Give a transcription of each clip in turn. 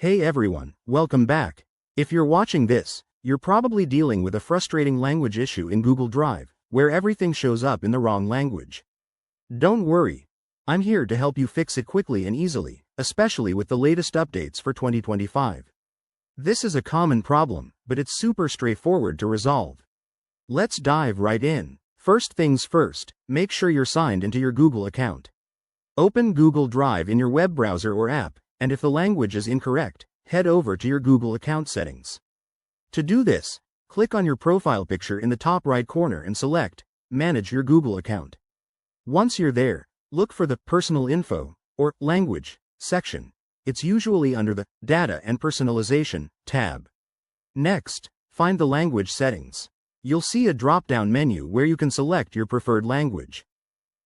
Hey everyone, welcome back. If you're watching this, you're probably dealing with a frustrating language issue in Google Drive, where everything shows up in the wrong language. Don't worry. I'm here to help you fix it quickly and easily, especially with the latest updates for 2025. This is a common problem, but it's super straightforward to resolve. Let's dive right in. First things first, make sure you're signed into your Google account. Open Google Drive in your web browser or app, and if the language is incorrect, head over to your Google account settings. To do this, click on your profile picture in the top right corner and select Manage your Google account. Once you're there, look for the Personal Info, or Language, section. It's usually under the Data and Personalization tab. Next, find the language settings. You'll see a drop-down menu where you can select your preferred language.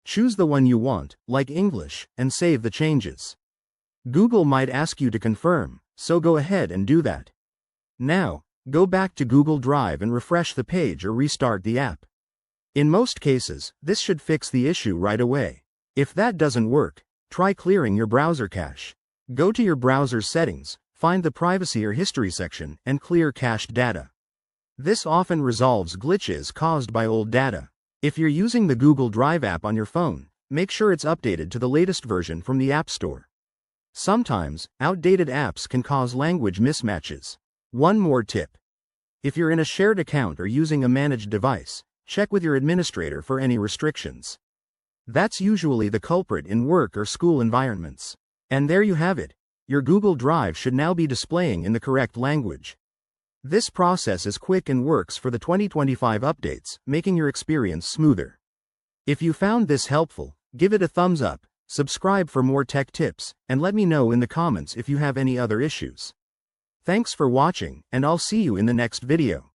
Choose the one you want, like English, and save the changes. Google might ask you to confirm, so go ahead and do that. Now, go back to Google Drive and refresh the page or restart the app. In most cases, this should fix the issue right away. If that doesn't work, try clearing your browser cache. Go to your browser's settings, find the Privacy or History section, and clear cached data. This often resolves glitches caused by old data. If you're using the Google Drive app on your phone, make sure it's updated to the latest version from the App Store. Sometimes, outdated apps can cause language mismatches. One more tip. If you're in a shared account or using a managed device, check with your administrator for any restrictions. That's usually the culprit in work or school environments. And there you have it. Your Google Drive should now be displaying in the correct language. This process is quick and works for the 2025 updates, making your experience smoother. If you found this helpful, give it a thumbs up, subscribe for more tech tips, and let me know in the comments if you have any other issues. Thanks for watching, and I'll see you in the next video.